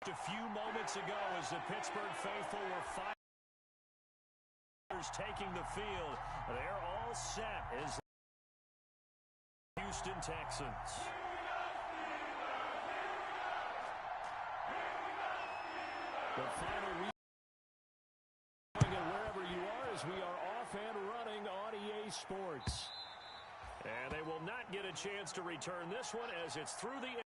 A few moments ago as the Pittsburgh faithful were taking the field. They're all set as the Houston Texans. The final wherever you are as we are off and running on EA Sports. And they will not get a chance to return this one as it's through the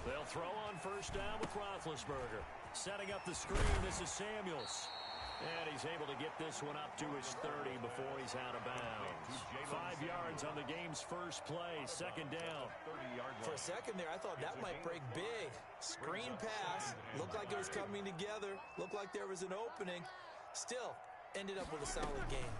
They'll throw on first down with Roethlisberger. Setting up the screen, this is Samuels. And he's able to get this one up to his 30 before he's out of bounds. 5 yards on the game's first play, second down. For a second there, I thought that might break big. Screen pass, looked like it was coming together, looked like there was an opening. Still, ended up with a solid game.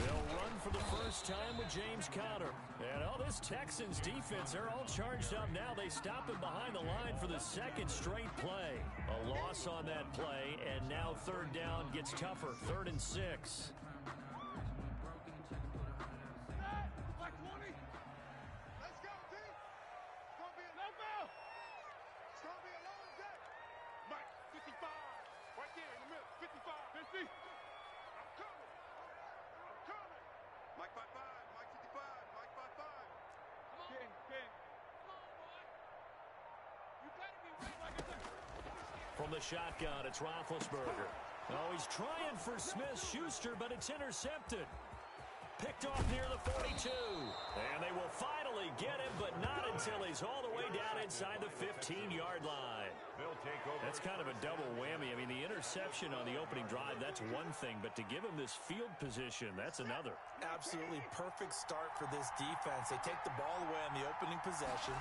They'll run for the first time with James Conner. And this Texans defense, they're all charged up now. They stop him behind the line for the second straight play. A loss on that play, and now third down gets tougher. 3rd and 6. From the shotgun, it's Roethlisberger. Oh, he's trying for Smith-Schuster, but it's intercepted. Picked off near the 42. And they will finally get him, but not until he's all the way down inside the 15-yard line. That's kind of a double whammy. I mean, the interception on the opening drive, that's one thing, but to give him this field position, that's another. Absolutely perfect start for this defense. They take the ball away on the opening possession.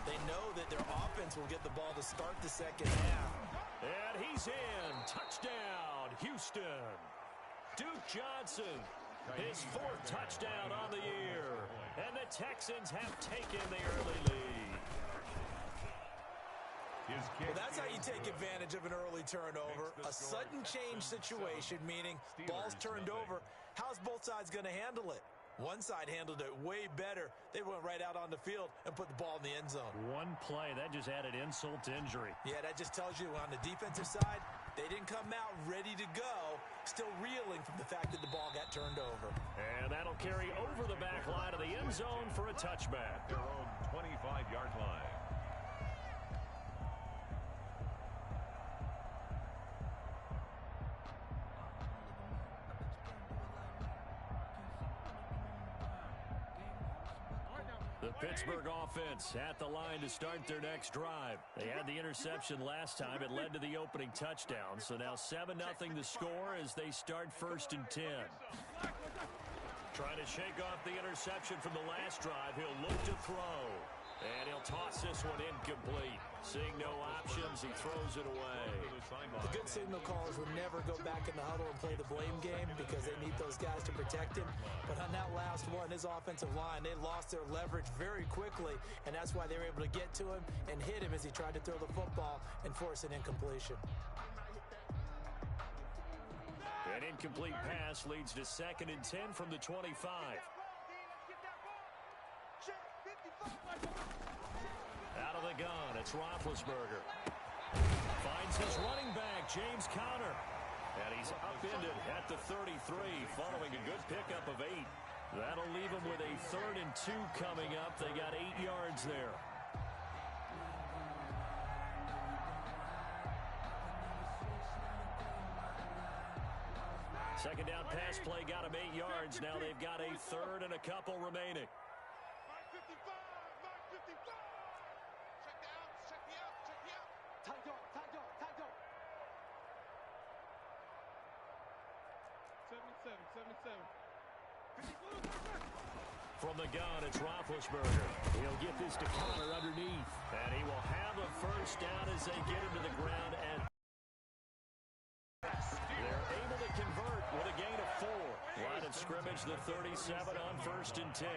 They know that their offense will get the ball to start the second half. And he's in. Touchdown, Houston. Duke Johnson, his 4th touchdown on the year. And the Texans have taken the early lead. Well, that's how you take advantage of an early turnover. A sudden change situation, meaning ball's turned over. How's both sides going to handle it? One side handled it way better. They went right out on the field and put the ball in the end zone. One play, that just added insult to injury. Yeah, that just tells you on the defensive side, they didn't come out ready to go, still reeling from the fact that the ball got turned over. And that'll carry over the back line of the end zone for a touchback. Their own 25-yard line. The Pittsburgh offense at the line to start their next drive. They had the interception last time. It led to the opening touchdown. So now 7-0 the score as they start 1st and 10. Trying to shake off the interception from the last drive. He'll look to throw. And he'll toss this one incomplete. Seeing no options, he throws it away. The good signal callers will never go back in the huddle and play the blame game because they need those guys to protect him. But on that last one, his offensive line, they lost their leverage very quickly, and that's why they were able to get to him and hit him as he tried to throw the football and force an incompletion. An incomplete pass leads to 2nd and 10 from the 25. Out of the gun, it's Roethlisberger. Finds his running back, James Conner. And he's upended at the 33 following a good pickup of 8. That'll leave him with a 3rd and 2 coming up. They got 8 yards there. Second down pass play got him 8 yards. Now they've got a 3rd and a couple remaining. From the gun, it's Roethlisberger. He'll get this to Conner underneath. And he will have a first down as they get him to the ground. And manage the 37 on 1st and 10.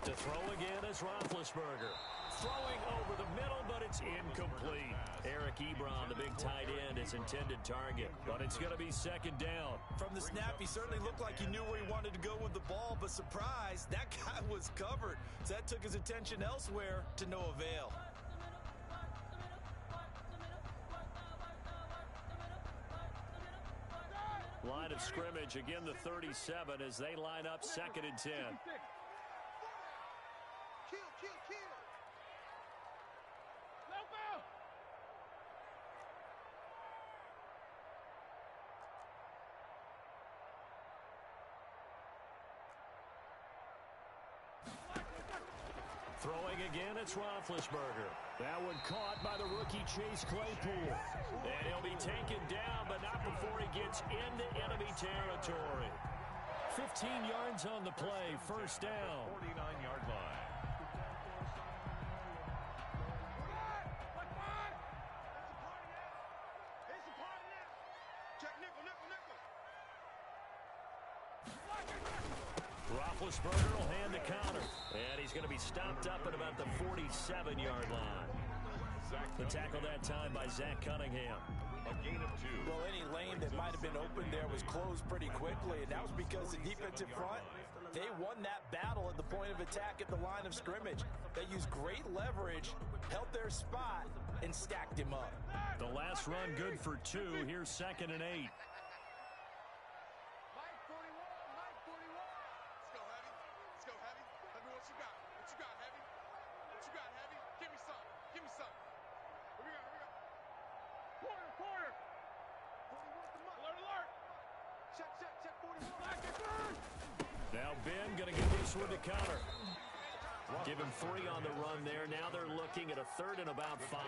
To throw again is Roethlisberger. Throwing over the middle, but it's incomplete. Eric Ebron, the big tight end, is intended target, but it's going to be 2nd down. From the snap, he certainly looked like he knew where he wanted to go with the ball, but surprise, that guy was covered. So that took his attention elsewhere to no avail. Line of scrimmage, again the 37 as they line up 2nd and 10. Throwing again, it's Roethlisberger. That one caught by the rookie Chase Claypool. And he'll be taken down, but not before he gets into enemy territory. 15 yards on the play, 1st down. 49-yard line. Roethlisberger will hand the counter. And he's going to be stopped up at about the 47-yard line. The tackle that time by Zach Cunningham. A gain of 2. Well, any lane that might have been open there was closed pretty quickly, and that was because the defensive front, they won that battle at the point of attack at the line of scrimmage. They used great leverage, held their spot, and stacked him up. The last run good for 2. Here's 2nd and 8. Now Ben going to get this with the counter. Give him 3 on the run there. Now they're looking at a 3rd and about 5.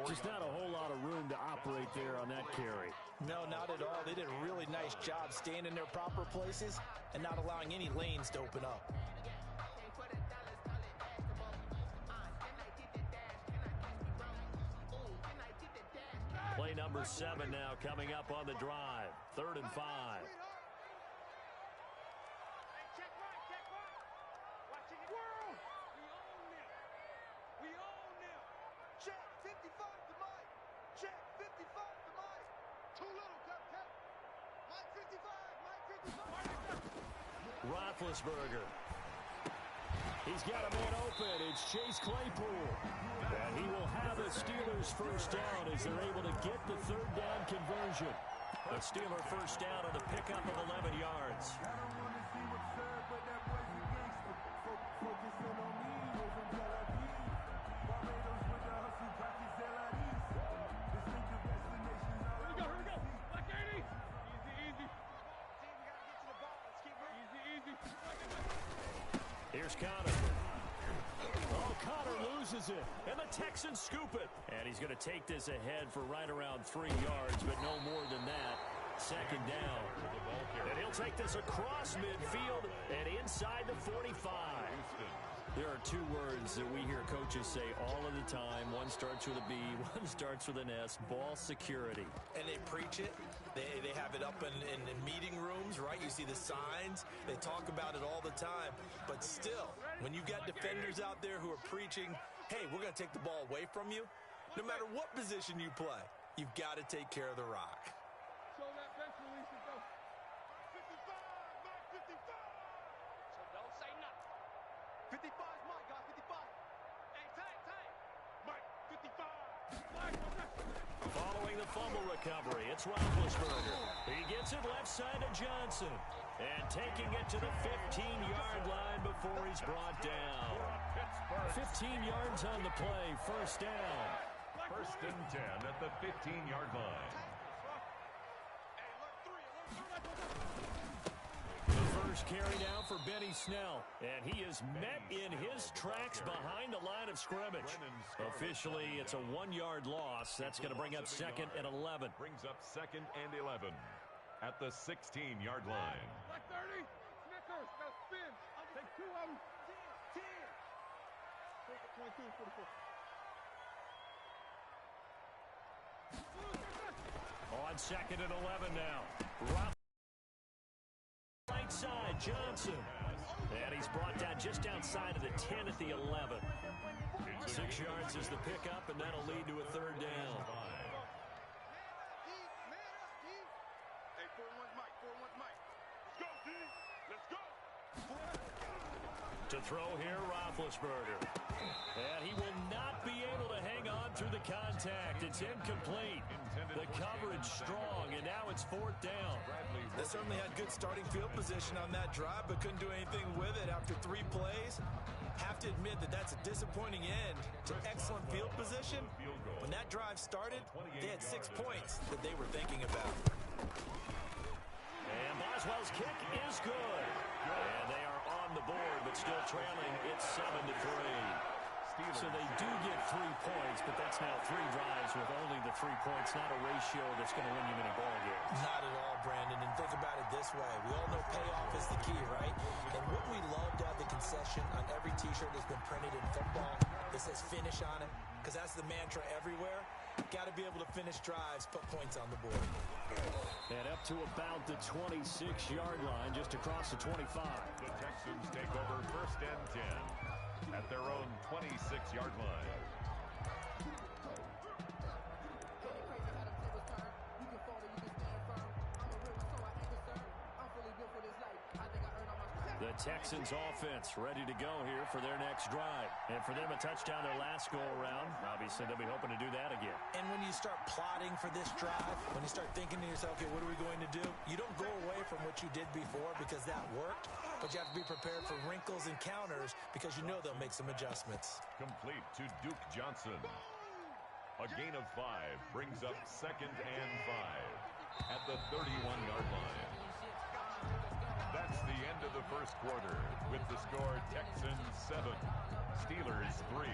Just not a whole lot of room to operate there on that carry. No, not at all. They did a really nice job staying in their proper places and not allowing any lanes to open up. Play number 7 now coming up on the drive. 3rd and 5. Roethlisberger. He's got a man open. It's Chase Claypool. And he will have a Steelers 1st down as they're able to get the 3rd down conversion. A Steeler 1st down on the pickup of 11 yards. Here's Connor. Oh, Connor loses it, and the Texans scoop it. And he's going to take this ahead for right around 3 yards, but no more than that. 2nd down. And he'll take this across midfield and inside the 45. There are 2 words that we hear coaches say all of the time. One starts with a B, one starts with an S, ball security. And they preach it. They have it up in meeting rooms, right? You see the signs. They talk about it all the time. But still, when you got defenders out there who are preaching, hey, we're going to take the ball away from you, no matter what position you play, you've got to take care of the rock. So that bench release is go. 55, Mike 55. So don't say nothing. 55 is Mike, guys, 55. Hey, tag. Mike, 55. Following the fumble recovery, it's Roethlisberger. He gets it left side to Johnson. And taking it to the 15-yard line before he's brought down. 15 yards on the play, 1st down. 1st and 10 at the 15-yard line. The first carry now for Benny Snell. And he is met in his tracks behind the line of scrimmage. Officially, it's a 1-yard loss. That's going to bring up 2nd and 11. Brings up 2nd and 11 at the 16-yard line. Like 30. Snickers. Now spin. Take 2 of them. On 2nd and 11 now. Right side, Johnson. And he's brought down just outside of the 10 at the 11. 6 yards is the pickup, and that'll lead to a 3rd down. Hey, 4-1 Mike, 4-1 Mike. Let's go, D. Let's go. To throw here, Roethlisberger. And he will not be able to hang on through the contact. It's incomplete. The coverage strong, and now it's 4th down. They certainly had good starting field position on that drive, but couldn't do anything with it after 3 plays. Have to admit that that's a disappointing end to excellent field position. When that drive started, they had 6 points that they were thinking about. And Boswell's kick is good. And they are on the board, but still trailing. It's 7-3. So they do get 3 points, but that's now 3 drives with only the 3 points, not a ratio that's going to win you many ball games. Not at all, Brandon. And think about it this way. We all know payoff is the key, right? And wouldn't we love to have the concession on every T-shirt that's been printed in football that says finish on it? Because that's the mantra everywhere. Got to be able to finish drives, put points on the board. And up to about the 26-yard line, just across the 25. The Texans take over 1st and 10 at their own 26-yard line. The Texans offense ready to go here for their next drive. And for them, a touchdown their last go-around. Obviously, they'll be hoping to do that again. And when you start plotting for this drive, when you start thinking to yourself, okay, what are we going to do? You don't go away from what you did before because that worked, but you have to be prepared for wrinkles and counters because you know they'll make some adjustments. Complete to Duke Johnson. A gain of 5 brings up 2nd and 5 at the 31-yard line. That's the end of the 1st quarter with the score Texans 7, Steelers 3.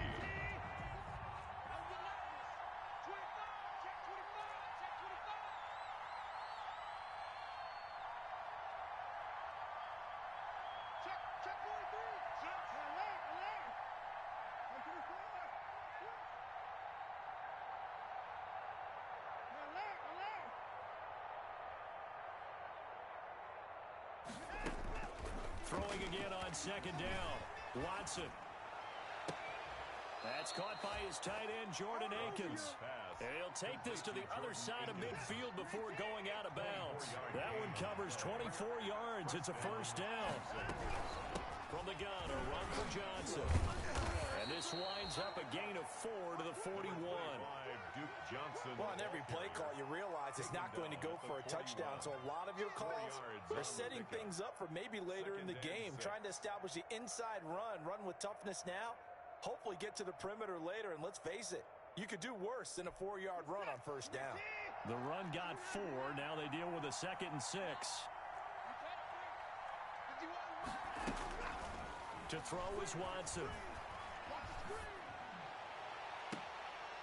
Throwing again on 2nd down. Watson. That's caught by his tight end, Jordan Akins. And he'll take this to the other side of midfield before going out of bounds. That one covers 24 yards. It's a 1st down. From the gun, a run for Johnson. And this winds up a gain of 4 to the 41. Duke Johnson. Well, on every play call, you realize it's not going to go for a touchdown. So a lot of your calls are setting things up for maybe later in the game, trying to establish the inside run with toughness now, hopefully get to the perimeter later. And let's face it, you could do worse than a 4-yard run on 1st down. The run got 4. Now they deal with a 2nd and 6. To throw is Watson.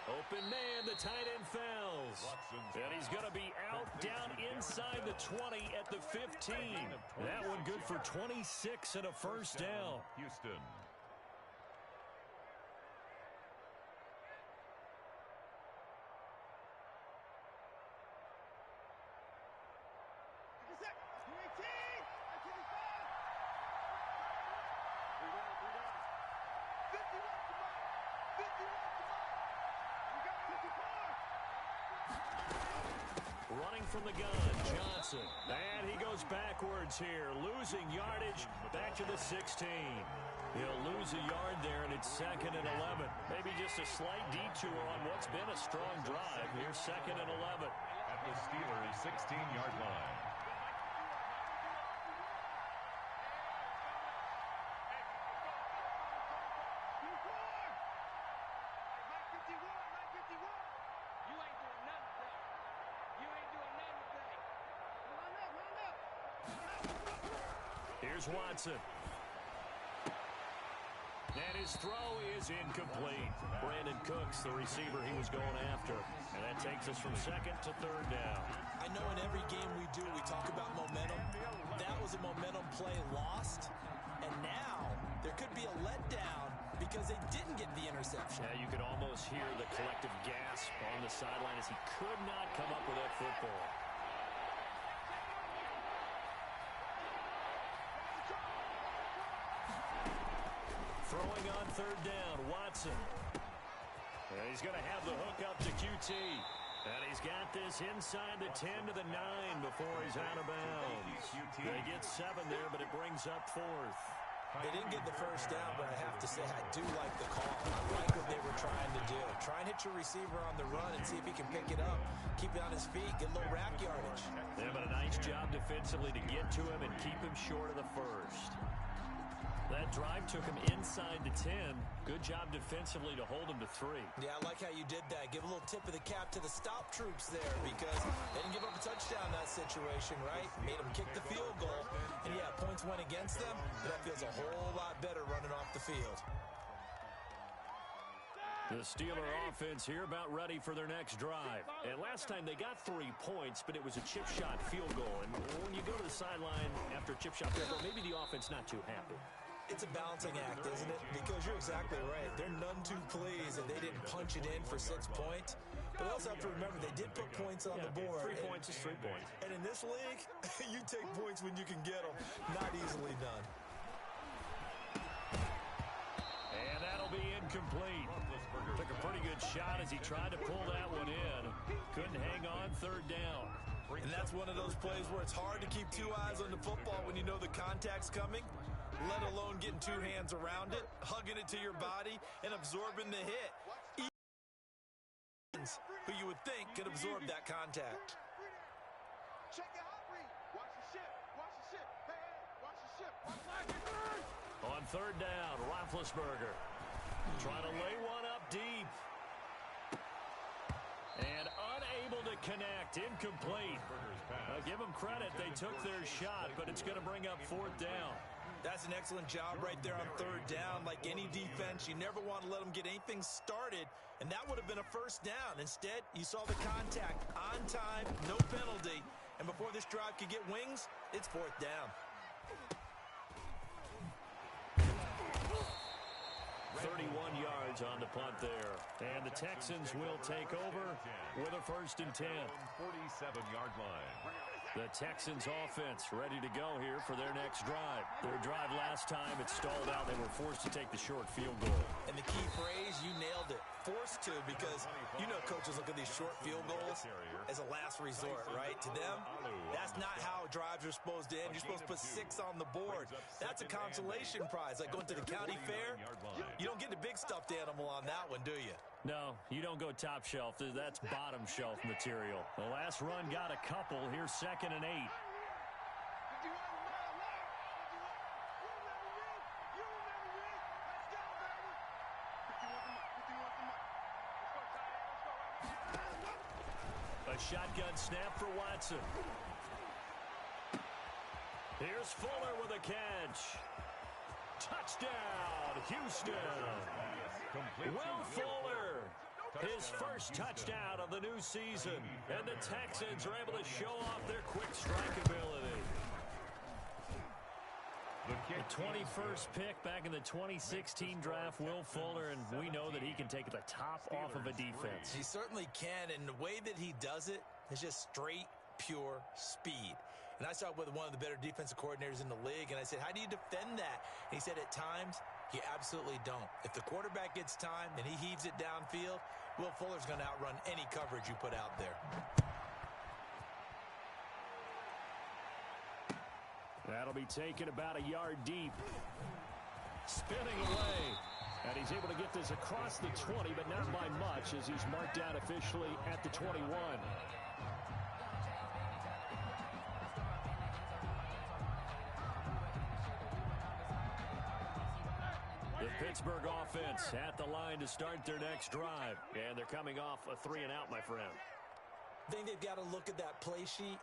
Open man, the tight end fouls. And he's going to be out down inside the 20 at the 15. That one good for 26 and a 1st down. Houston. Running from the gun, Johnson. And he goes backwards here, losing yardage back to the 16. He'll lose a yard there, and it's 2nd and 11. Maybe just a slight detour on what's been a strong drive. Here's 2nd and 11. At the Steelers' 16-yard line. Here's Watson. And his throw is incomplete. Brandon Cooks, the receiver he was going after. And that takes us from 2nd to 3rd down. I know in every game we talk about momentum. That was a momentum play lost. And now there could be a letdown because they didn't get the interception. Yeah, you could almost hear the collective gasp on the sideline as he could not come up with that football. Throwing on third down, Watson. And he's going to have the hook up to QT. And he's got this inside the 10 to the 9 before he's out of bounds. They get 7 there, but it brings up 4th. They didn't get the first down, but I have to say I do like the call. I like what they were trying to do. Try and hit your receiver on the run and see if he can pick it up. Keep it on his feet, get a little rack yardage. Yeah, but a nice job defensively to get to him and keep him short of the first. That drive took him inside the 10. Good job defensively to hold him to 3. Yeah, I like how you did that. Give a little tip of the cap to the stop troops there because they didn't give up a touchdown in that situation, right? Made them kick the field goal. And, yeah, points went against them, but that feels a whole lot better running off the field. The Steeler offense here about ready for their next drive. And last time they got 3 points, but it was a chip shot field goal. And when you go to the sideline after a chip shot field goal, maybe the offense not too happy. It's a balancing act, isn't it? Because you're exactly right. They're none too pleased that they didn't punch it in for 6 points. But also have to remember, they did put points on the board. 3 points is 3 points. And in this league, you take points when you can get them. Not easily done. And that'll be incomplete. Took a pretty good shot as he tried to pull that one in. Couldn't hang on third down. And that's one of those plays where it's hard to keep 2 eyes on the football when you know the contact's coming, let alone getting 2 hands around it, hugging it to your body, and absorbing the hit. Who you would think could absorb that contact. Check it out, Reed. Watch the ship. Watch the ship. Hey, watch the ship. Watch On third down, Roethlisberger trying to lay one up deep. And unable to connect. Incomplete. Give them credit. They took their shot, but it's going to bring up 4th down. That's an excellent job right there on third down. Like any defense, you never want to let them get anything started, and that would have been a first down. Instead, you saw the contact on time, no penalty, and before this drive could get wings, it's 4th down. 31 yards on the punt there. And the Texans will take over with a 1st and 10. 47-yard line. The Texans offense ready to go here for their next drive. Their drive last time, it stalled out. They were forced to take the short field goal. And the key phrase, you nailed it. Forced to, because you know coaches look at these short field goals as a last resort, right? To them, that's not how drives are supposed to end. You're supposed to put 6 on the board. That's a consolation prize. Like going to the county fair, you don't get the big stuffed animal on that one, do you? No, you don't go top shelf. That's bottom shelf material. The last run got a couple. Here's 2nd and 8. A shotgun snap for Watson. Here's Fuller with a catch. Touchdown, Houston. Will Fuller, his first touchdown of the new season. And the Texans are able to show off their quick strike ability. The 21st pick back in the 2016 draft, Will Fuller, and we know that he can take the top off of a defense. He certainly can, and the way that he does it is just straight, pure speed. And I saw it with one of the better defensive coordinators in the league, and I said, how do you defend that? And he said, at times, you absolutely don't. If the quarterback gets time and he heaves it downfield, Will Fuller's going to outrun any coverage you put out there. That'll be taken about a yard deep. Spinning away. And he's able to get this across the 20, but not by much as he's marked out officially at the 21. The Pittsburgh offense at the line to start their next drive. And they're coming off a 3-and-out, my friend. I think they've got to look at that play sheet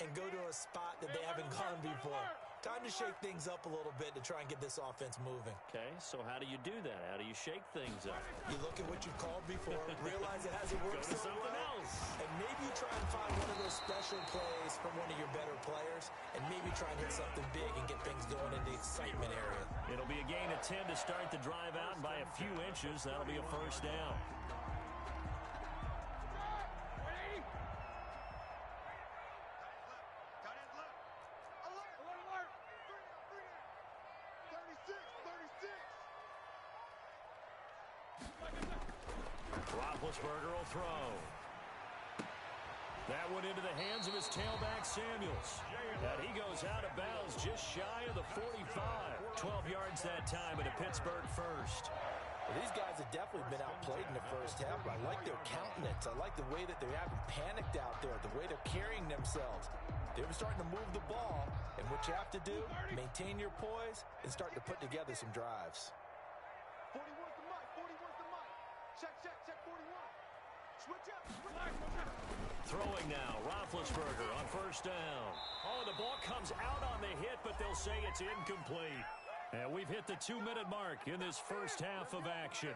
and go to a spot that they haven't gone before. Time to shake things up a little bit to try and get this offense moving. Okay, so how do you do that? How do you shake things up? You look at what you called before, realize it hasn't worked Go to so something well, else. and maybe you try and find one of those special plays from one of your better players, and maybe try and hit something big and get things going in the excitement area. It'll be a gain of 10 to start the drive out, and by a few inches, that'll be a first down. Roethlisberger will throw. That went into the hands of his tailback, Samuels. And he goes out of bounds just shy of the 45. 12 yards that time at a Pittsburgh first. Well, these guys have definitely been outplayed in the first half, but I like their countenance. I like the way that they haven't panicked out there, the way they're carrying themselves. They're starting to move the ball, and what you have to do, maintain your poise and start to put together some drives. 41's the mic, 41's the mic. Check, 41. Switch up. Throwing now, Roethlisberger on first down. Oh, the ball comes out on the hit, but they'll say it's incomplete. And we've hit the 2-minute mark in this first half of action.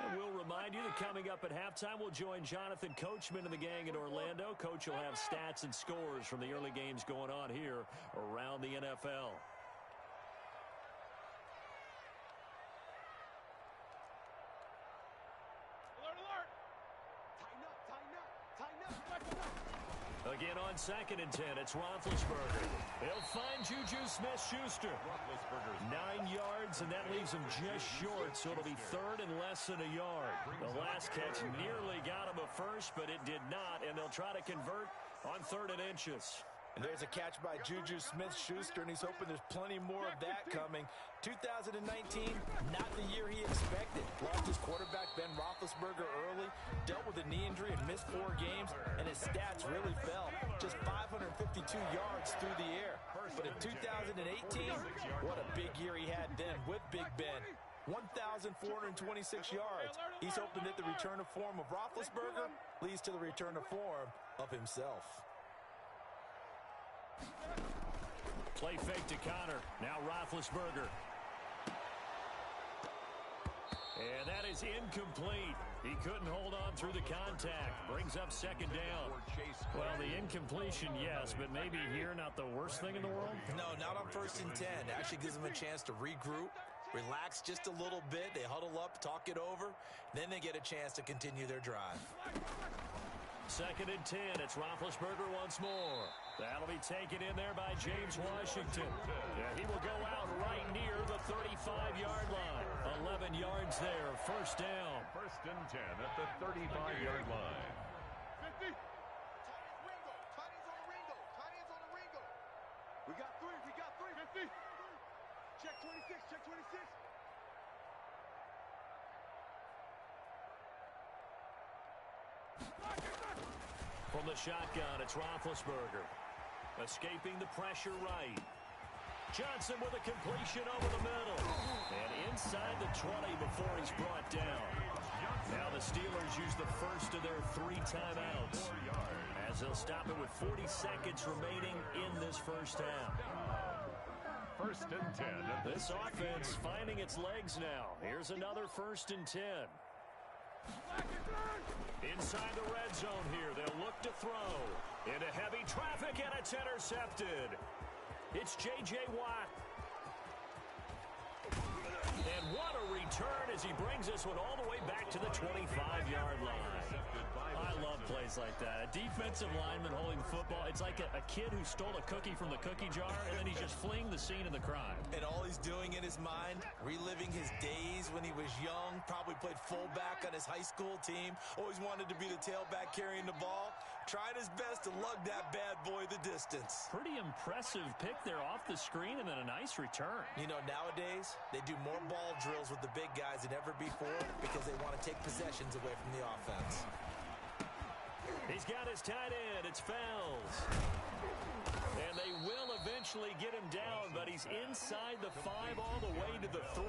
And we'll remind you that coming up at halftime, we'll join Jonathan Coachman and the gang in Orlando. Coach will have stats and scores from the early games going on here around the NFL. Again on 2nd and 10, it's Roethlisberger. They'll find Juju Smith-Schuster. 9 yards, and that leaves him just short, so it'll be 3rd and less than a yard. The last catch nearly got him a first, but it did not, and they'll try to convert on 3rd and inches. And there's a catch by Juju Smith-Schuster, and he's hoping there's plenty more of that coming. 2019, not the year he expected. Lost his quarterback, Ben Roethlisberger, early, dealt with a knee injury and missed 4 games, and his stats really fell. Just 552 yards through the air. But in 2018, what a big year he had then with Big Ben. 1,426 yards. He's hoping that the return of form of Roethlisberger leads to the return of form of himself. Play fake to Connor. Now Roethlisberger. And that is incomplete. He couldn't hold on through the contact. Brings up 2nd down. Well, the incompletion, yes, but maybe here not the worst thing in the world? No, not on 1st and 10. Actually gives them a chance to regroup, relax just a little bit. They huddle up, talk it over. Then they get a chance to continue their drive. 2nd and 10. It's Roethlisberger once more. That'll be taken in there by James Washington. Yeah, he will go out right near the 35-yard line. 11 yards there. First down. 1st and 10 at the 35-yard line. 50. Tight ends on the Ringo. Tight ends on the Ringo. We got 3. 50. Check 26. From the shotgun, it's Roethlisberger. Escaping the pressure right. Johnson with a completion over the middle. And inside the 20 before he's brought down. Now the Steelers use the first of their 3 timeouts, as they'll stop it with 40 seconds remaining in this first half. 1st and 10. This offense finding its legs now. Here's another 1st and 10. Inside the red zone here, they'll look to throw. Into heavy traffic, and it's intercepted. It's J.J. Watt. And what a return as he brings this one all the way back to the 25-yard line. I love plays like that. A defensive lineman holding the football. It's like a kid who stole a cookie from the cookie jar, and then he's just fleeing the scene of the crime. And all he's doing in his mind, reliving his days when he was young, probably played fullback on his high school team, always wanted to be the tailback carrying the ball, tried his best to lug that bad boy the distance. Pretty impressive pick there off the screen, and then a nice return. You know, nowadays, they do more ball drills with the big guys than ever before because they want to take possessions away from the offense. He's got his tight end. It's Fells. And they will eventually get him down, but he's inside the 5 all the way to the 3.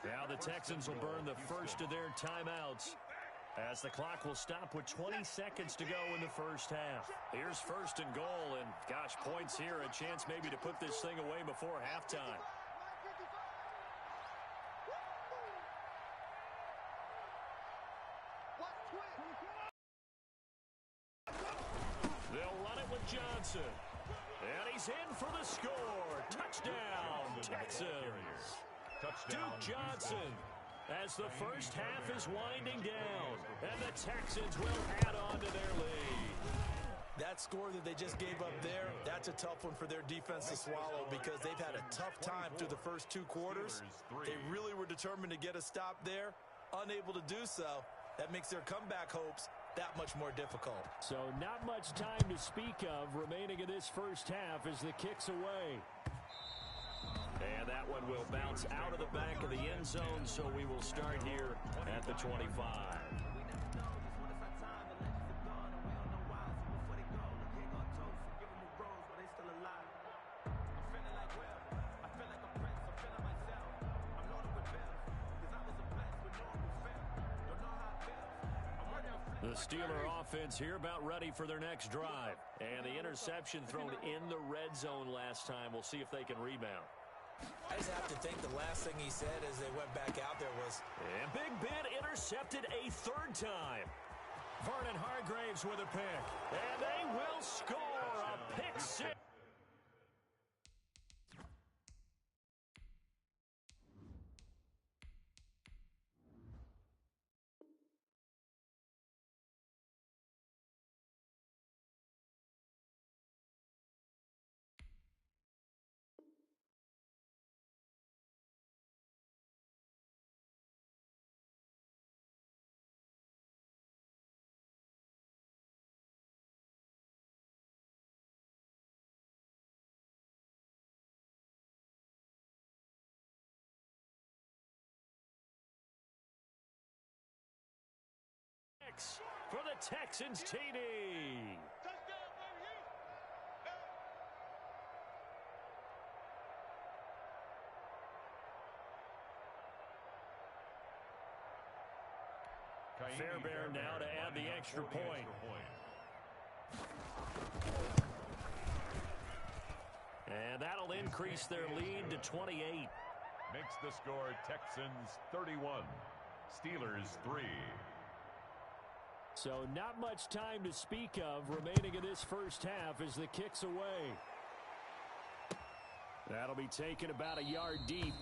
Now the Texans will burn the first of their timeouts as the clock will stop with 20 seconds to go in the first half. Here's first and goal, and gosh, points here, a chance maybe to put this thing away before halftime. They'll run it with Johnson. And he's in for the score. Touchdown, Texans. Duke Johnson, as the first half is winding down, and the Texans will add on to their lead. That score that they just gave up there, that's a tough one for their defense to swallow because they've had a tough time through the first two quarters. They really were determined to get a stop there, unable to do so. That makes their comeback hopes that much more difficult. So not much time to speak of remaining in this first half as the kick's away. And that one will bounce out of the back of the end zone, so we will start here at the 25. The Steeler offense here about ready for their next drive. And the interception thrown in the red zone last time. We'll see if they can rebound. I just have to think the last thing he said as they went back out there was... And Big Ben intercepted a third time. Vernon Hargreaves with a pick. And they will score a pick six. For the Texans TD. Fairbairn now to add the extra point. And that'll increase their lead to 28. Makes the score Texans 31, Steelers 3. So not much time to speak of remaining in this first half as the kick's away. That'll be taken about a yard deep.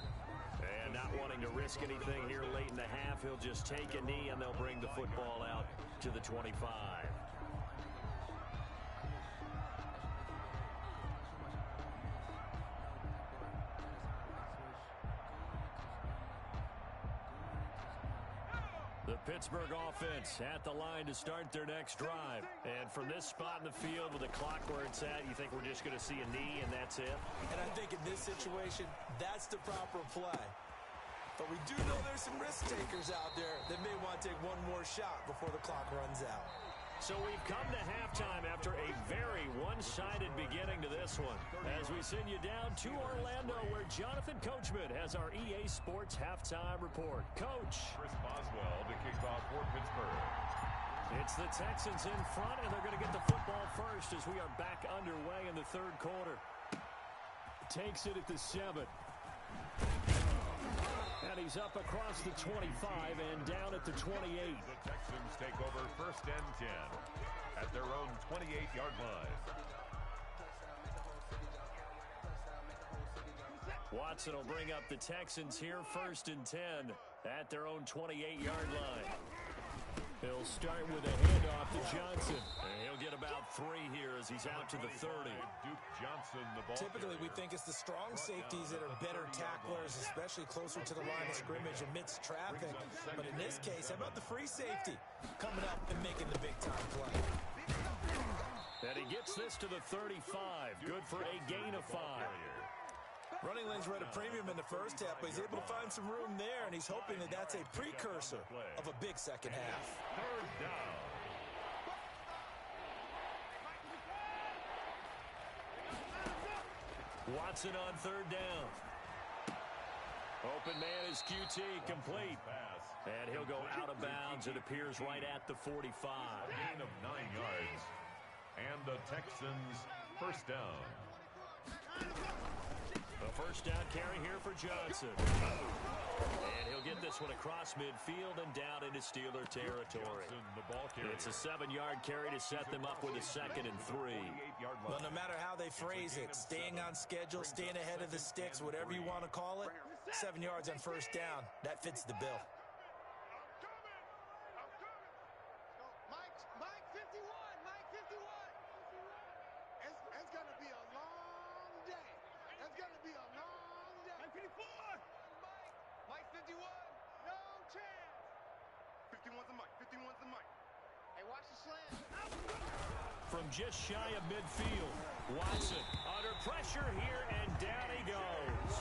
And not wanting to risk anything here late in the half, he'll just take a knee and they'll bring the football out to the 25. The Pittsburgh offense at the line to start their next drive. And from this spot in the field with the clock where it's at, you think we're just going to see a knee and that's it? And I think in this situation, that's the proper play. But we do know there's some risk takers out there that may want to take one more shot before the clock runs out. So we've come to halftime after a very one-sided beginning to this one. As we send you down to Orlando, where Jonathan Coachman has our EA Sports halftime report. Coach. Chris Boswell to kick off for Pittsburgh. It's the Texans in front, and they're going to get the football first as we are back underway in the third quarter. Takes it at the 7. And he's up across the 25 and down at the 28. The Texans take over first and 10 at their own 28-yard line. Watson will bring up the Texans here first and 10 at their own 28-yard line. He'll start with a handoff to Johnson. And he'll get about 3 here as he's out to the 30. Duke Johnson, the ball Typically, we think it's the strong safeties that are better tacklers, especially closer to the line of scrimmage amidst traffic. But in this case, how about the free safety coming up and making the big-time play? And he gets this to the 35. Good for a gain of 5. Running lanes were at a premium in the first half, but he's able to find some room there, and he's hoping that that's a precursor of a big second half. Third down. Watson on third down. Open man is QT, complete. And he'll go out of bounds, it appears, right at the 45. Gain of 9 yards. And the Texans first down. A first down carry here for Johnson. And he'll get this one across midfield and down into Steeler territory. It's a 7-yard carry to set them up with a 2nd and 3. Well, no matter how they phrase it, staying on schedule, staying ahead of the sticks, whatever you want to call it, 7 yards on first down, that fits the bill. Mike 51, Mike 51. It's going to be a long day. It's going to be a long day. Mike 54. Mike 51. No chance. 51's the Mike. 51's the Mike. Hey, watch the slant. From just shy of midfield, Watson under pressure here, and down he goes.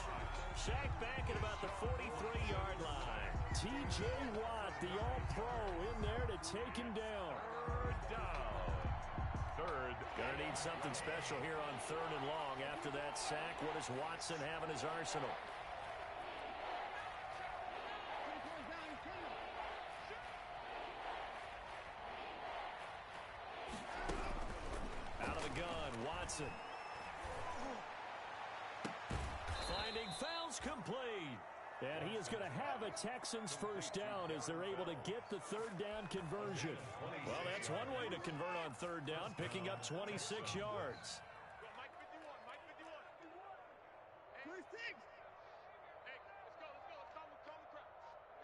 Sacked back at about the 43-yard line. T.J. Watt, the All-Pro, in there to take him down. Third down. Gonna need something special here on 3rd and long. After that sack, what does Watson have in his arsenal? Out of the gun, Watson. Finding fouls complete. And he is going to have a Texans first down as they're able to get the 3rd down conversion. Well, that's one way to convert on 3rd down, picking up 26 yards. Mike 51, Mike 51. Hey, 26. Hey, let's go. Let's calm the crowd.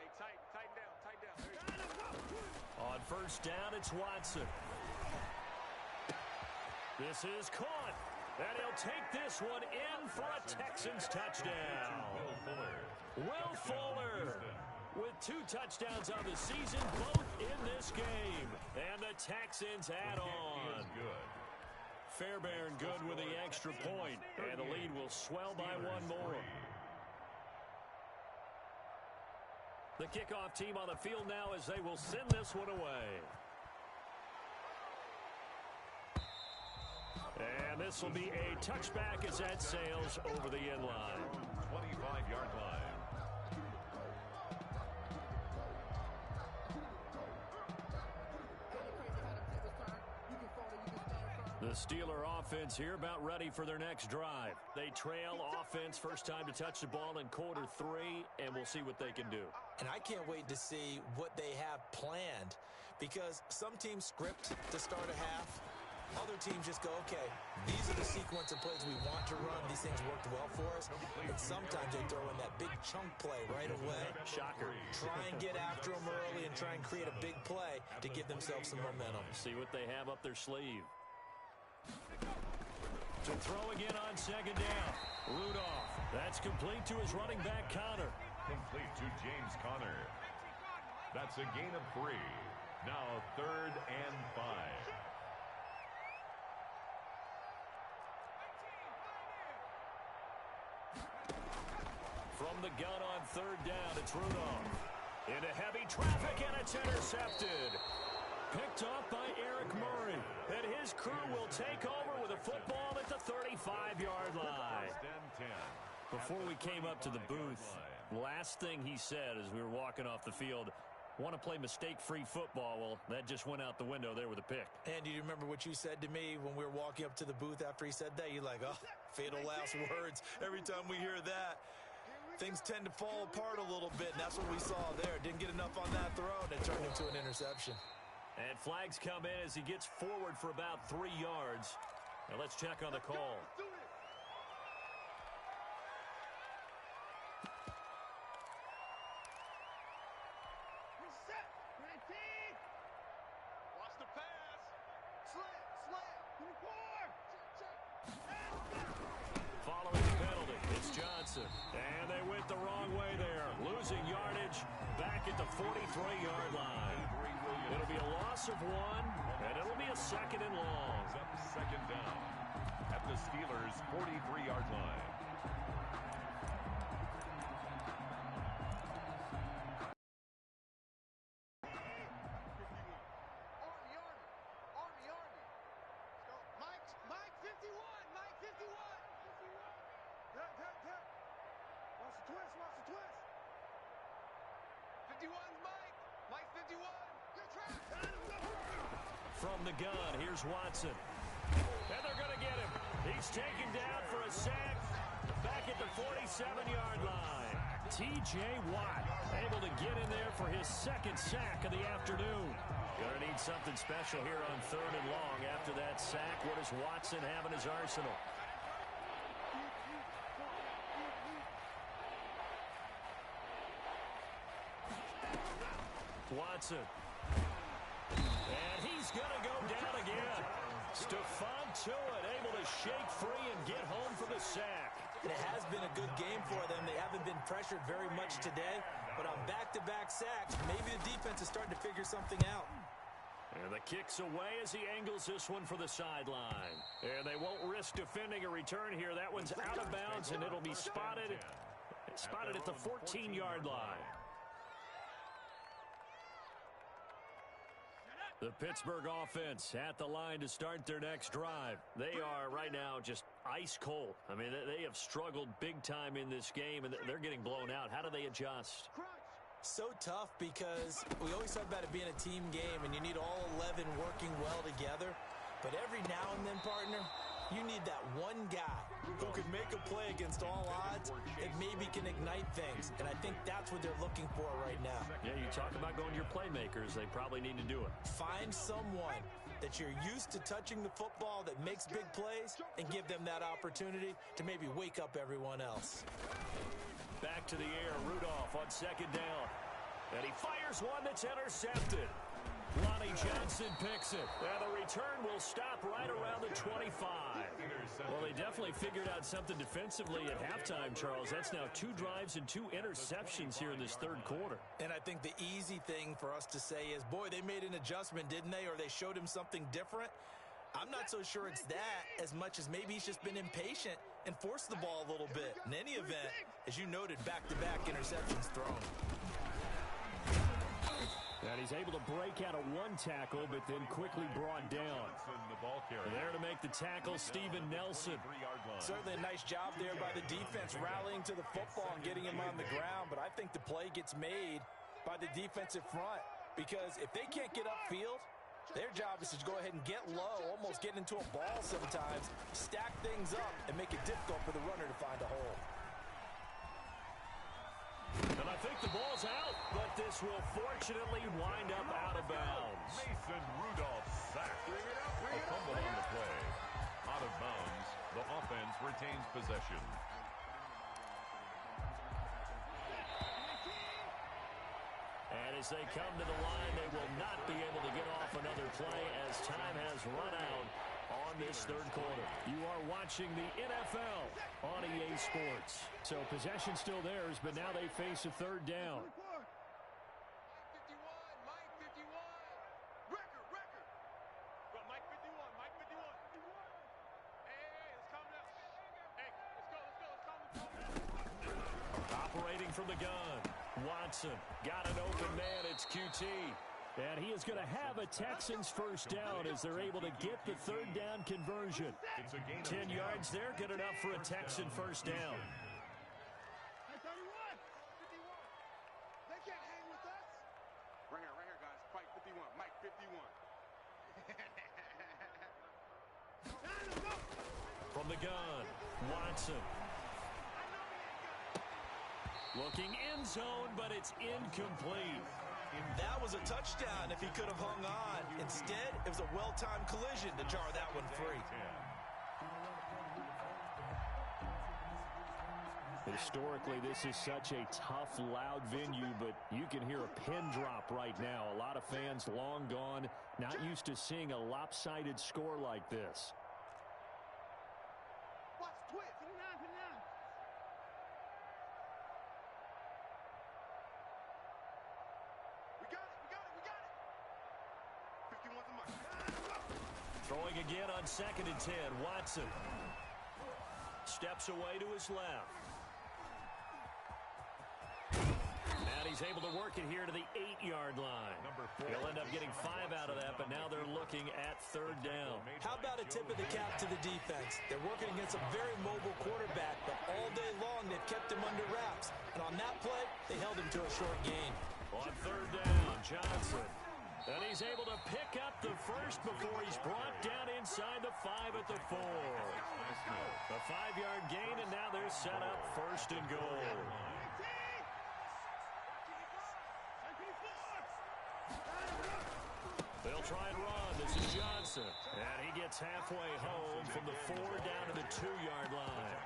Hey, tighten down. There you go. On first down, it's Watson. This is caught. And he'll take this one in for a Texans touchdown. Will Fuller with 2 touchdowns on the season, both in this game. And the Texans add on. Fairbairn good with the extra point, and the lead will swell by 1 more. The kickoff team on the field now as they will send this one away. And this will be a touchback as that sails over the end line. 25-yard line. The Steeler offense here about ready for their next drive. They trail offense, first time to touch the ball in quarter 3, and we'll see what they can do. And I can't wait to see what they have planned, because some teams script to start a half. Other teams just go, okay, these are the sequence of plays we want to run. These things worked well for us. And sometimes they throw in that big chunk play right away. Shocker. Try and get after them early and try and create a big play to give themselves some momentum. See what they have up their sleeve. To throw again on 2nd down. Rudolph. That's complete to his running back, Conner. Complete to James Conner. That's a gain of 3. Now 3rd and 5. From the gun on 3rd down, it's Rudolph. Into heavy traffic, and it's intercepted. Picked off by Eric Murray. And his crew will take over with a football at the 35-yard line. Before we came up to the booth, last thing he said as we were walking off the field, want to play mistake-free football. Well, that just went out the window there with a pick. And do you remember what you said to me when we were walking up to the booth after he said that? You're like, oh, fatal last words. Every time we hear that, things tend to fall apart a little bit, and that's what we saw there. Didn't get enough on that throw, and it turned into an interception. And flags come in as he gets forward for about 3 yards. Now let's check on the call. Reset. 19. Watch the pass. Slant. 24. Following the penalty, it's Johnson. And they went the wrong way there. Losing yardage back at the 43-yard line. It'll be a loss of 1, and it'll be a 2nd and long. Up 2nd down at the Steelers' 43-yard line. Mike 51. Lost the twist, watch the twist. 51's Mike. Mike 51. Good try. From the gun, here's Watson. And they're going to get him. He's taken down for a sack back at the 47-yard line. T.J. Watt able to get in there for his second sack of the afternoon. Going to need something special here on 3rd and long. After that sack, what does Watson have in his arsenal? Watson. And he's going to go down again. Stephon Tuitt able to shake free and get home for the sack. It has been a good game for them. They haven't been pressured very much today, but on back-to-back sacks, maybe the defense is starting to figure something out. And the kick's away as he angles this one for the sideline. And they won't risk defending a return here. That one's out of bounds, and it'll be spotted at the 14-yard line. The Pittsburgh offense at the line to start their next drive. They are right now just ice cold. I mean, they have struggled big time in this game, and they're getting blown out. How do they adjust? So tough because we always talk about it being a team game, and you need all 11 working well together. But every now and then, partner, you need that one guy who can make a play against all odds and maybe can ignite things. And I think that's what they're looking for right now. Yeah, you talk about going to your playmakers. They probably need to do it. Find someone that you're used to touching the football that makes big plays and give them that opportunity to maybe wake up everyone else. Back to the air, Rudolph on 2nd down. And he fires one that's intercepted. Lonnie Johnson picks it. And the return will stop right around the 25. Well, they definitely figured out something defensively at halftime, Charles. That's now 2 drives and 2 interceptions here in this 3rd quarter. And I think the easy thing for us to say is, boy, they made an adjustment, didn't they? Or they showed him something different. I'm not so sure it's that as much as maybe he's just been impatient and forced the ball a little bit. In any event, as you noted, back-to-back interceptions thrown. And he's able to break out of 1 tackle, but then quickly brought down. There to make the tackle, Steven Nelson. Certainly a nice job there by the defense, rallying to the football and getting him on the ground. But I think the play gets made by the defensive front, because if they can't get upfield, their job is to go ahead and get low, almost get into a ball sometimes, stack things up, and make it difficult for the runner to find a hole. And I think the ball's out, but this will fortunately wind up out of bounds. Mason Rudolph sacked. A fumble on the play. Out of bounds. The offense retains possession. And as they come to the line, they will not be able to get off another play as time has run out on this 3rd quarter. You are watching the NFL on EA Sports. So possession still theirs, but now they face a 3rd down. Mike 51, Mike 51. Record. Got Mike 51, Mike 51. Hey, let's calm down. Hey, let's calm down. Operating from the gun, Watson got an open man. It's QT. And he is going to have a Texans 1st down as they're able to get the 3rd down conversion. 10 yards there, good enough for a Texan 1st down. Hey, 31, 51. They can't hang with us. Right here, guys. Fight 51, Mike 51. From the gun, Watson. Looking end zone, but it's incomplete. That was a touchdown if he could have hung on. Instead, it was a well-timed collision to jar that one free. Historically, this is such a tough, loud venue, but you can hear a pin drop right now. A lot of fans long gone, not used to seeing a lopsided score like this. Watch twist. 59, 59. We got it. 51's the mark. Throwing again on 2nd and 10. Watson steps away to his left. And he's he's able to work it here to the 8-yard line. He'll end up getting 5 out of that, but now they're looking at 3rd down. How about a tip of the cap to the defense? They're working against a very mobile quarterback, but all day long they've kept him under wraps. And on that play, they held him to a short gain. On 3rd down, Johnson. And he's able to pick up the first before he's brought down inside the 5 at the 4. A 5-yard gain, and now they're set up 1st and goal. They'll try and run. This is Johnson. And he gets halfway home from the 4 down to the 2-yard line.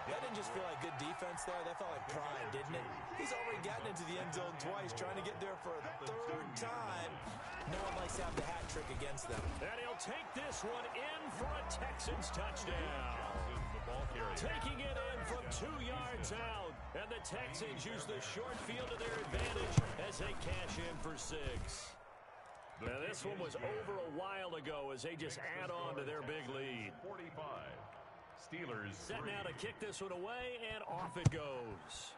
That didn't just feel like good defense there. That felt like pride, didn't it? He's already gotten into the end zone twice, trying to get there for a 3rd time. No one likes to have the hat trick against them. And he'll take this one in for a Texans touchdown. Taking it in from 2 yards out. And the Texans use the short field to their advantage as they cash in for 6. Now, this one was over a while ago as they just add on to their big lead. 45. Steelers. Set now to kick this one away, and off it goes.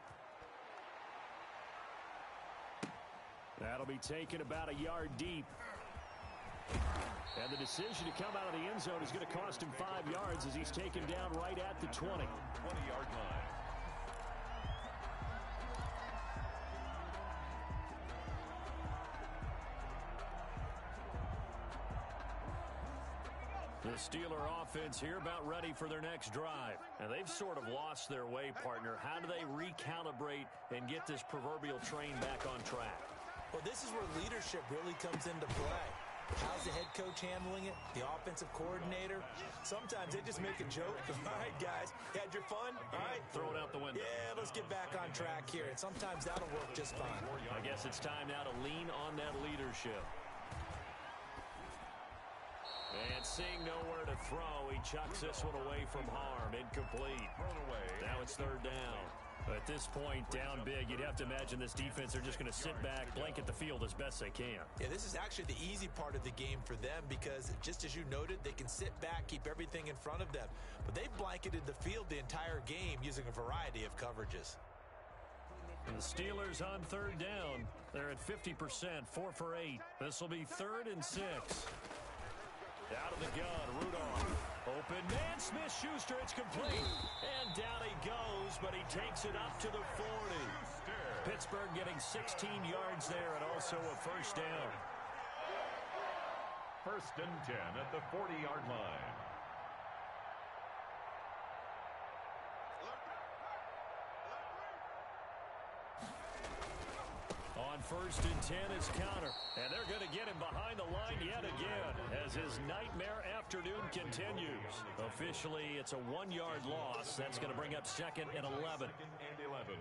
That'll be taken about a yard deep. And the decision to come out of the end zone is going to cost him 5 yards as he's taken down right at the 20. 20-yard line. The Steeler offense here about ready for their next drive. And they've sort of lost their way, partner. How do they recalibrate and get this proverbial train back on track? Well, this is where leadership really comes into play. How's the head coach handling it? The offensive coordinator? Sometimes they just make a joke. All right, guys, you had your fun? All right. Throw it out the window. Yeah, let's get back on track here. And sometimes that'll work just fine. I guess it's time now to lean on that leadership. And seeing nowhere to throw, he chucks this one away from harm. Incomplete. Now it's 3rd down. At this point, down big, you'd have to imagine this defense, they're just going to sit back, blanket the field as best they can. Yeah, this is actually the easy part of the game for them because, just as you noted, they can sit back, keep everything in front of them. But they've blanketed the field the entire game using a variety of coverages. And the Steelers on 3rd down. They're at 50%, 4 for 8. This will be 3rd and 6. Out of the gun, Rudolph. Open man, Smith-Schuster, it's complete. And down he goes, but he takes it up to the 40. Pittsburgh getting 16 yards there and also a 1st down. 1st and 10 at the 40-yard line. On 1st and 10 is Counter. And they're going to get him behind the line yet again as his nightmare afternoon continues. Officially, it's a 1-yard loss. That's going to bring up 2nd and 11. 2nd and 11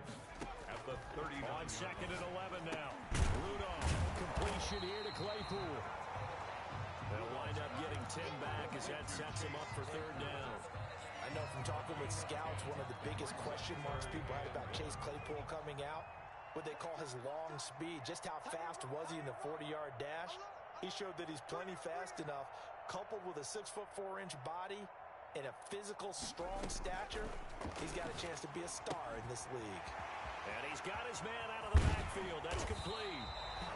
at the 39. On 2nd and 11 now. Rudolph, completion here to Claypool. They'll wind up getting 10 back as that sets him up for 3rd down. I know from talking with scouts, one of the biggest question marks people had about Chase Claypool coming out, what they call his long speed. Just how fast was he in the 40-yard dash? He showed that he's plenty fast enough, coupled with a 6'4" body and a physical, strong stature. He's got a chance to be a star in this league. And he's got his man out of the backfield. That's complete.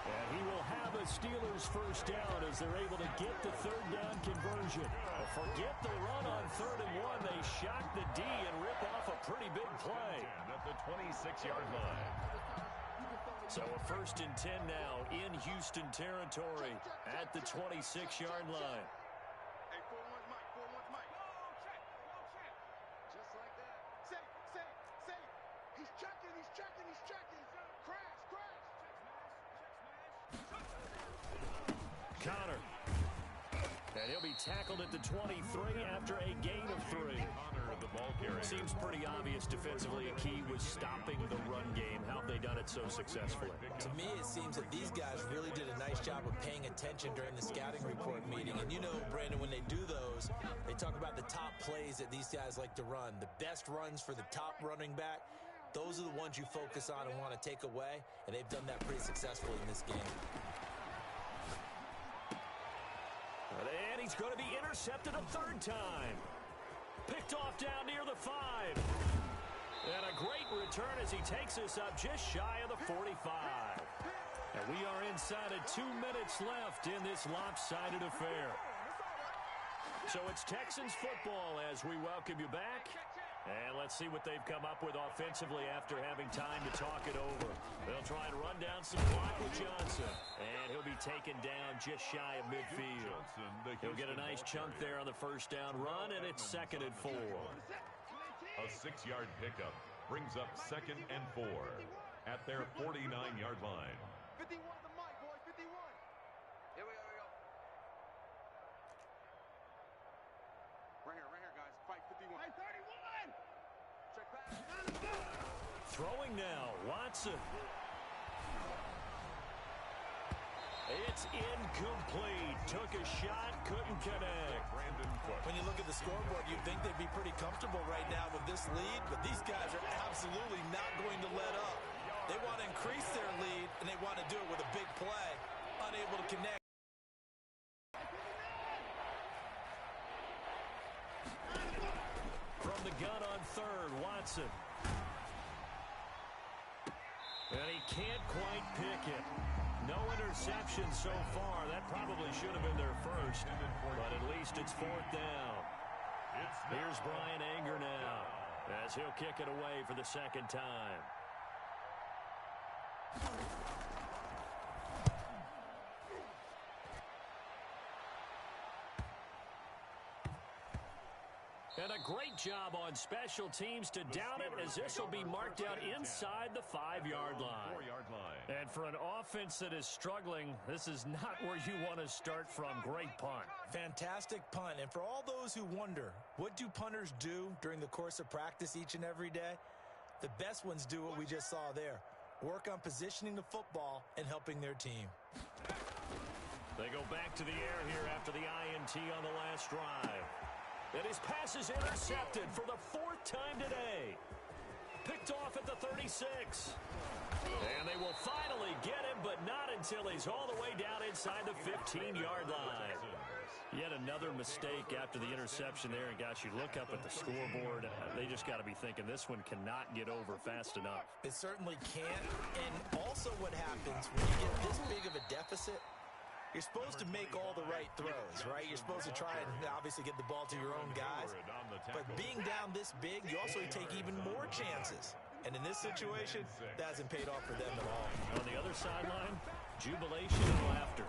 And he will have a Steelers 1st down as they're able to get the 3rd down conversion. Forget the run on 3rd and 1. They shock the D and rip off a pretty big play. At the 26-yard line. So a 1st and 10 now in Houston territory at the 26-yard line. Hey, 4-1's Mike, 4-1's Mike. Just like that. Safe. He's checking. Crash. Connor. And he'll be tackled at the 23 after a gain of 3. Seems pretty obvious defensively. A key was stopping the run game. How have they done it so successfully? To me, it seems that these guys really did a nice job of paying attention during the scouting report meeting. And you know, Brandon, when they do those, they talk about the top plays that these guys like to run. The best runs for the top running back. Those are the ones you focus on and want to take away. And they've done that pretty successfully in this game. And he's going to be intercepted a 3rd time. Picked off down near the 5. And a great return as he takes us up just shy of the 45. And we are inside of 2 minutes left in this lopsided affair. So it's Texans football as we welcome you back. And let's see what they've come up with offensively after having time to talk it over. They'll try and run down some clock with Johnson. And he'll be taken down just shy of midfield. He'll get a nice chunk there on the first down run, and it's 2nd and 4. A 6-yard pickup brings up 2nd and 4 at their 49-yard line. 51 the mic, boy, 51. Here we go. Right here, guys. Fight 51. Hey, 31! Check pass. Throwing now, Watson. It's incomplete. Took a shot, couldn't connect. When you look at the scoreboard, you'd think they'd be pretty comfortable right now with this lead, but these guys are absolutely not going to let up. They want to increase their lead, and they want to do it with a big play. Unable to connect. From the gun on 3rd, Watson. And he can't quite pick it. No interception so far. That probably should have been their first, but at least it's 4th down. Here's Brian Anger now as he'll kick it away for the 2nd time. And a great job on special teams to down it, as this will be marked out inside the 5-yard line. And for an offense that is struggling, this is not where you want to start from. Great punt. Fantastic punt. And for all those who wonder, what do punters do during the course of practice each and every day? The best ones do what we just saw there. Work on positioning the football and helping their team. They go back to the air here after the INT on the last drive. And his pass is intercepted for the 4th time today. Picked off at the 36. And they will finally get him, but not until he's all the way down inside the 15-yard line. Yet another mistake after the interception there. And, gosh, you look up at the scoreboard, they just got to be thinking this one cannot get over fast enough. It certainly can't. And also what happens when you get this big of a deficit, you're supposed to make all the right throws, right? You're supposed to try and obviously get the ball to your own guys. But being down this big, you also take even more chances. And in this situation, that hasn't paid off for them at all. On the other sideline, jubilation and laughter.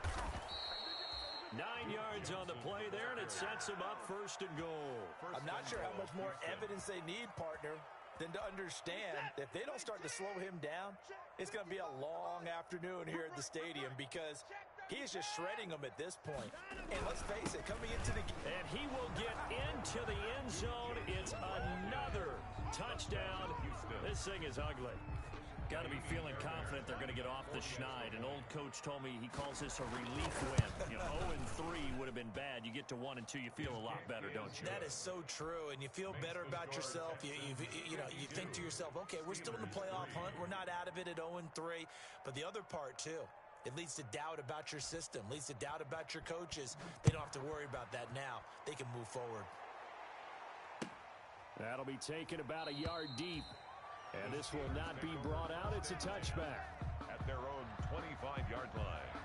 9 yards on the play there, and it sets them up 1st and goal. I'm not sure how much more evidence they need, partner, than to understand that if they don't start to slow him down, it's going to be a long afternoon here at the stadium, because he is just shredding them at this point. And let's face it, coming into the game. And he will get into the end zone. It's another touchdown. This thing is ugly. Got to be feeling confident they're going to get off the schneid. An old coach told me he calls this a relief win. 0-3 would have been bad. You get to 1 and 2, you feel a lot better, don't you? That is so true, and you feel better about yourself. You think to yourself, okay, we're still in the playoff hunt. We're not out of it at 0-3. But the other part, too, it leads to doubt about your system, leads to doubt about your coaches. They don't have to worry about that now. They can move forward. That'll be taken about a yard deep. And this will not be brought out. It's a touchback. At their own 25-yard line.